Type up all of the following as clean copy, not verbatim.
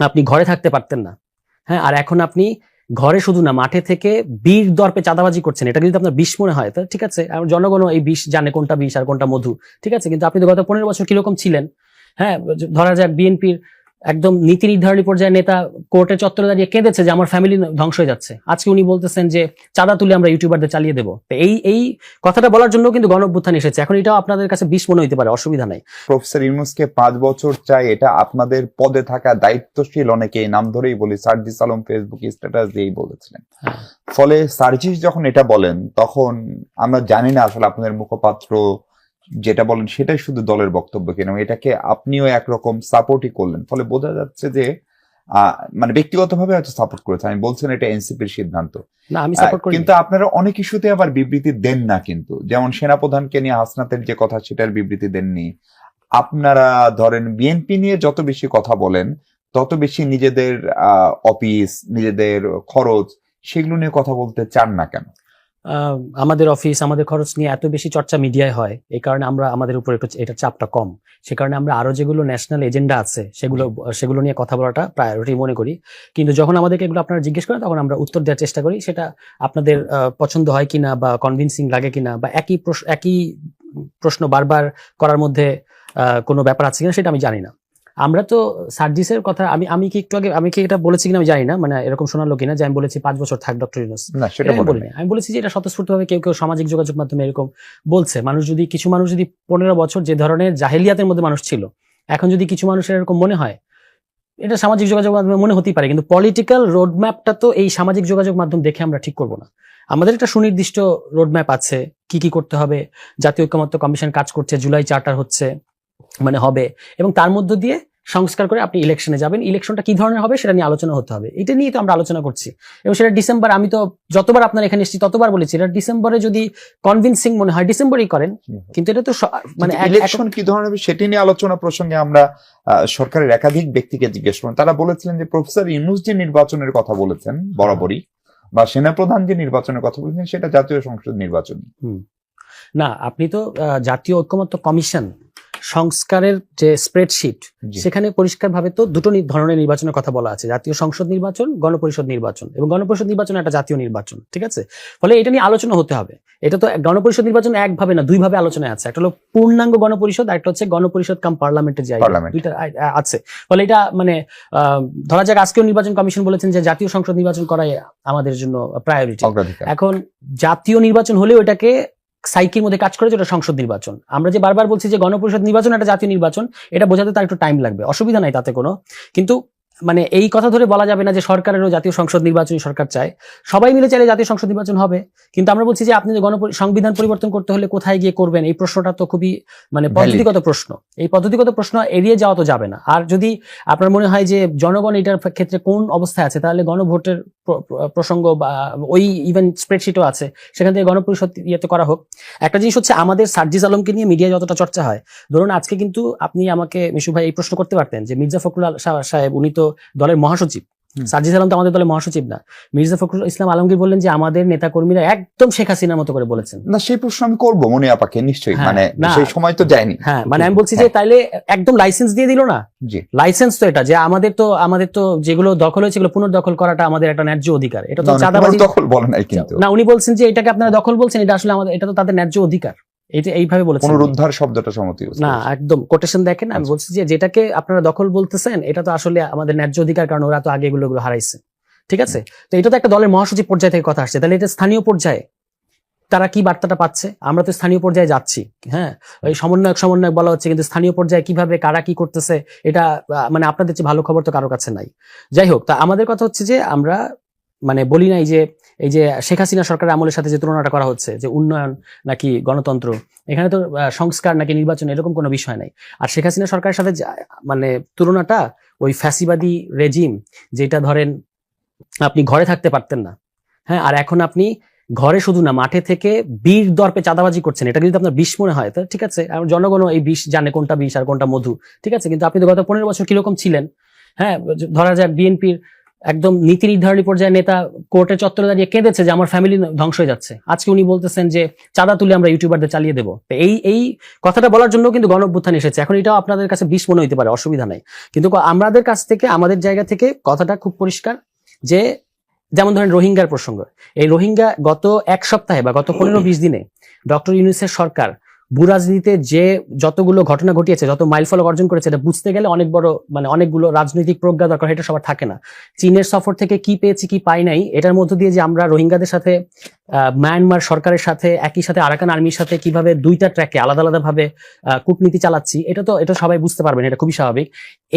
আপনি ঘরে থাকতে পারতেন না। হ্যাঁ, আর এখন আপনি ঘরে শুধু না মাঠে থেকে বীর দর্পে চাঁদাবাজি করছেন। এটা যদি আপনার বিষ মনে হয়, ঠিক আছে, আর জনগণও এই বিষ জানে কোনটা বিষ আর কোনটা মধু, ঠিক আছে। কিন্তু আপনি তো গত 15 বছর কিরকম ছিলেন? হ্যাঁ, ধরা যাক বিএনপির একদম নীতি নির্ধারণী পর্যায়ে নেতা কোর্টের চত্বরে দাঁড়িয়ে কেঁদেছে যে আমার ফ্যামিলি ধ্বংস হয়ে যাচ্ছে। আজকে উনি বলতেছেন যে চাঁদা তুলে আমরা ইউটিউবারদের চালিয়ে দেবো। এই কথাটা বলার জন্য কিন্তু গণঅভ্যুত্থান এসেছে। এখন এটাও আপনাদের কাছে বিষ মনে হইতে পারে, অসুবিধা নাই। প্রফেসর ইউনূসকে 5 বছর চাই, এটা আপনাদের পদে থাকা দায়িত্বশীল অনেকে নাম ধরেই বলি, সার্জিস আলম ফেসবুকে স্ট্যাটাস দিয়েই বলেছিলেন। ফলে সার্জিস যখন এটা বলেন তখন আমরা জানি না আসলে আপনাদের মুখপাত্র যেটা বলেন সেটাই শুধু দলের বক্তব্য কিনা, এটাকে আপনিও একরকম সাপোর্টই করলেন। ফলে বোঝা যাচ্ছে যে মানে ব্যক্তিগতভাবে হয়তো সাপোর্ট করেছে, আমি বলছেন এটা এনসিপির সিদ্ধান্ত না, আমি সাপোর্ট করি। কিন্তু আপনারা অনেক ইস্যুতে আবার বিবৃতি দেন না, কিন্তু যেমন সেনাপ্রধানকে নিয়ে হাসনাতের যে কথা সেটার বিবৃতি দেননি। আপনারা ধরেন বিএনপি নিয়ে যত বেশি কথা বলেন তত বেশি নিজেদের অফিস, নিজেদের খরচ, সেগুলো নিয়ে কথা বলতে চান না কেন? আমাদের অফিস, আমাদের খরচ নিয়ে এত বেশি চর্চা মিডিয়ায় হয়, এই কারণে আমরা আমাদের উপর একটু এটা চাপটা কম। সে কারণে আমরা আরো যেগুলো ন্যাশনাল এজেন্ডা আছে সেগুলো নিয়ে কথা বলাটা প্রায়োরিটি মনে করি। কিন্তু যখন আমাদেরকে এগুলো আপনারা জিজ্ঞেস করেন তখন আমরা উত্তর দেওয়ার চেষ্টা করি। সেটা আপনাদের পছন্দ হয় কিনা বা কনভিন্সিং লাগে কিনা বা একই প্রশ্ন বারবার করার মধ্যে কোনো ব্যাপার আছে কিনা সেটা আমি জানি না। আমরা তো সার্জিসের কথা আমি কি একটু আগে আমি কি এটা বলেছি কিনা আমি জানি না, মানে এরকম শোনালো কিনা যে আমি বলেছি 5 বছর থাক ডক্টর ইউনূস, না সেটা বলিনি। আমি বলেছি যে এটা স্বতঃস্ফূর্তভাবে কেউ কেউ সামাজিক যোগাযোগ মাধ্যমে এরকম বলছে। কিছু মানুষ যদি 15 বছর যে ধরনের জাহেলিয়াতের মধ্যে মানুষ ছিল, এখন যদি কিছু মানুষের এরকম মনে হয়, এটা সামাজিক যোগাযোগ মাধ্যমে মনে হতেই পারে। কিন্তু পলিটিক্যাল রোডম্যাপটা তো এই সামাজিক যোগাযোগ মাধ্যম দেখে আমরা ঠিক করবো না। আমাদের একটা সুনির্দিষ্ট রোডম্যাপ আছে, কি কি করতে হবে। জাতীয় ঐকমত্য কমিশন কাজ করছে, জুলাই চার্টার হচ্ছে, মানে হবে, এবং তার মধ্য দিয়ে সংস্কার করে আপনি ইলেকশনে যাবেন। ইলেকশনটা কি ধরনের হবে সেটা নিয়ে আলোচনা হতে হবে। এটা নিয়ে তো আমরা আলোচনা করছি, এবং সেটা ডিসেম্বর, আমি তো যতবার আপনার এখানে এসেছি ততবার বলেছি এটা ডিসেম্বরে যদি কনভিন্সিং মনে হয় ডিসেম্বরই করেন। কিন্তু এটা তো মানে ইলেকশন কি ধরনের হবে সেটি নিয়ে আলোচনা প্রসঙ্গে আমরা সরকারের একাধিক ব্যক্তিকে জিজ্ঞেস করলাম। তারা বলেছিলেন যে প্রফেসর ইউনূস যে নির্বাচনের কথা বলেছেন বরাবরই, বা সেনাপ্রধান যে নির্বাচনের কথা বলেছেন সেটা জাতীয় সংসদ নির্বাচন না। আপনি তো জাতীয় ঐকমত্য কমিশন সংস্কারের যে স্প্রেডশিট, সেখানে পরিষ্কারভাবে তো দুটো ধরনের নির্বাচনের কথা বলা আছে, জাতীয় সংসদ নির্বাচন, গণপরিষদ নির্বাচন। এবং গণপরিষদ নির্বাচন একটা জাতীয় নির্বাচন, ঠিক আছে। ফলে এটা নিয়ে আলোচনা হতে হবে। এটা তো গণপরিষদ নির্বাচন একভাবে না, দুইভাবে আলোচনায় আছে। একটা হলো পূর্ণাঙ্গ গণপরিষদ, একটা হচ্ছে গণপরিষদ কাম পার্লামেন্টের যে দুইটা আছে। ফলে এটা মানে ধরা যাক আজকেও নির্বাচন কমিশন বলেছেন যে জাতীয় সংসদ নির্বাচন করাই আমাদের জন্য প্রায়োরিটি। এখন জাতীয় নির্বাচন হলেও এটাকে সাইকের মধ্যে কাজ করে যেটা সংসদ নির্বাচন। আমরা যে বারবার বলছি যে গণপরিষদ নির্বাচন একটা জাতীয় নির্বাচন, এটা বোঝাতে তার একটু টাইম লাগবে, অসুবিধা নাই তাতে কোনো। কিন্তু মানে এই কথা ধরে বলা যাবে না যে সরকারেরও জাতীয় সংসদ নির্বাচনই সরকার চায়। সবাই মিলে চাইলে জাতীয় সংসদ নির্বাচন হবে, কিন্তু আমরা বলছি যে আপনি যে সংবিধান পরিবর্তন করতে হলে কোথায় গিয়ে করবেন, এই প্রশ্নটা তো খুবই মানে পদ্ধতিগত প্রশ্ন। এই পদ্ধতিগত প্রশ্ন এড়িয়ে যাওয়া তো যাবে না। আর যদি আপনার মনে হয় যে জনগণ এটার ক্ষেত্রে কোন অবস্থায় আছে, তাহলে গণভোটের প্রসঙ্গ বা ওই ইভেন স্প্রেডশিটও আছে, সেখান থেকে গণপরিষদ ইয়েতে করা হোক। একটা জিনিস হচ্ছে আমাদের সার্জিস আলমকে নিয়ে মিডিয়া যতটা চর্চা হয়, ধরুন আজকে কিন্তু আপনি আমাকে মিশু ভাই এই প্রশ্ন করতে পারতেন যে মির্জা ফখরুল সাহেব উনি তো দলের মহাসচিব, সার্জিস আলম তো আমাদের দলের মহাসচিব না। মির্জা ফখরুল ইসলাম আলমগীর বললেন যে আমাদের নেতাকর্মীরা একদম শেখ হাসিনার মতো করে বলেছেন। না সেই প্রশ্ন আমি করবো মনি আপাকে নিশ্চয়ই, মানে সেই সময় তো যায়নি। হ্যাঁ, মানে আমি বলছি যে তাইলে একদম লাইসেন্স দিয়ে দিল না। লাইসেন্স তো এটা যে আমাদের তো যেগুলো দখল হয়েছে সেগুলো পুনর্দখল করাটা আমাদের একটা ন্যায্য অধিকার। এটা তো চাঁদাবাজি দখল বলে নাই কিন্তু না, উনি বলছেন যে এটাকে আপনারা দখল বলছেন, এটা আসলে আমাদের, এটা তো তাদের ন্যায্য অধিকার। এইভাবে বলেছেন। পুনরুদ্ধার শব্দটা সমতি না, একদম কোটেশন দেখেন। আমি বলছি যে যেটাকে আপনারা দখল বলতেছেন এটা তো আসলে আমাদের ন্যায্য অধিকার, কারণ ওরা তো আগে এগুলো হারাইছে, ঠিক আছে। তো এটা তো একটা দলের মহাসচিব পর্যায়ে থেকে কথা আসছে, তাহলে এটা স্থানীয় পর্যায়ে তারা কি বার্তাটা পাচ্ছে? আমরা তো স্থানীয় পর্যায়ে যাচ্ছি, হ্যাঁ, ওই সমন্বয়ক বলা হচ্ছে, কিন্তু স্থানীয় পর্যায়ে কিভাবে কারা কি করতেছে এটা মানে আপনাদের চেয়ে ভালো খবর তো কারোর কাছে নাই। যাই হোক, তা আমাদের কথা হচ্ছে যে আমরা মানে বলি নাই যে এই যে শেখ হাসিনা সরকারের আমলের সাথে যে তুলনাটা করা হচ্ছে যে উন্নয়ন নাকি গণতন্ত্র, এখানে তো সংস্কার নাকি নির্বাচন এরকম কোনো বিষয় নাই। আর শেখ হাসিনা সরকারের সাথে মানে তুলনাটা ওই ফ্যাসিবাদী রেজিম, যেটা ধরেন আপনি ঘরে থাকতে পারতেন না, হ্যাঁ, আর এখন আপনি ঘরে শুধু না মাঠে থেকে বীর দর্পে চাঁদাবাজি করছেন। এটা যদি আপনার বিষ মনে হয়, ঠিক আছে, আর জনগণও এই বিষ জানে কোনটা বিষ আর কোনটা মধু, ঠিক আছে। কিন্তু আপনি তো গত 15 বছর কিরকম ছিলেন? হ্যাঁ, ধরা যাক বিএনপির একদম নীতি নির্ধারণী পর্যায়ে নেতা কোর্টের চত্বরে দাঁড়িয়ে কেঁদেছে যে আমার ফ্যামিলি ধ্বংস হয়ে যাচ্ছে। আজকে উনি বলতেছেন যে চাঁদা তুলে আমরা ইউটিউবারদের চালিয়ে দেবো। এই কথাটা বলার জন্য কিন্তু গণ অভ্যুত্থান এসেছে। এখন এটাও আপনাদের কাছে বিষ মনে হইতে পারে, অসুবিধা নাই, কিন্তু আমাদের কাছ থেকে, আমাদের জায়গা থেকে কথাটা খুব পরিষ্কার যে, যেমন ধরেন রোহিঙ্গার প্রসঙ্গ, এই রোহিঙ্গা গত এক সপ্তাহে বা গত 15-20 দিনে ডক্টর ইউনূসের সরকার ভূরাজনীতিতে যে যতগুলো ঘটনা ঘটিয়েছে, যত মাইলফলক অর্জন করেছে, এটা বুঝতে গেলে অনেক বড় অনেকগুলো রাজনৈতিক প্রজ্ঞা দরকার, এটা সবার থাকে না। চীনের সফর থেকে কি পেয়েছি কি পাই নাই, এটার মধ্য দিয়ে যে আমরা রোহিঙ্গাদের সাথে মায়ানমার সরকারের সাথে একই সাথে আরাকান আর্মির সাথে কিভাবে দুইটা ট্র্যাকে আলাদা আলাদা ভাবে কূটনীতি চালাচ্ছি, এটা সবাই বুঝতে পারবেন, এটা খুবই স্বাভাবিক।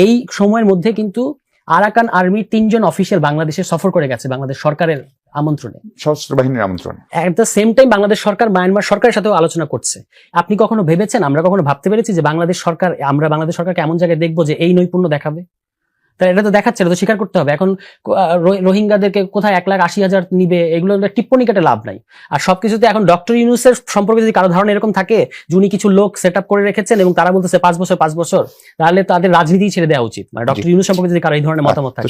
এই সময়ের মধ্যে কিন্তু আরাকান আর্মির 3 জন অফিসিয়াল বাংলাদেশে সফর করে গেছে বাংলাদেশ সরকারের আমন্ত্রণে, সশস্ত্র বাহিনীর আমন্ত্রণে। At the same time Bangladesh Sarkar Myanmar সরকারের সাথেও আলোচনা করছে। আপনি কখনো ভেবেছেন, আমরা কখনো ভাবতে পেরেছি যে আমরা বাংলাদেশ সরকারকে এমন জায়গায় দেখবো যে এই নৈপুণ্য দেখাবে? তাই এটা তো দেখাচ্ছে, এটা তো স্বীকার করতে হবে। এখন রোহিঙ্গাদেরকে কোথায় 1,80,000 নিবে, এগুলো টিপ্পনি কেটে লাভ নাই। আর সবকিছুতে এখন ডক্টর ইউনূসের সম্পর্কে যদি কারো ধারণা এরকম থাকে যে উনি কিছু লোক সেট আপ করে রেখেছেন এবং তারা বলতেছে 5 বছর, তাহলে তাদের রাজনীতি ছেড়ে দেওয়া উচিত। মানে ডক্টর ইউনূস সম্পর্কে যদি কারো এই ধরনের মতামত থাকে।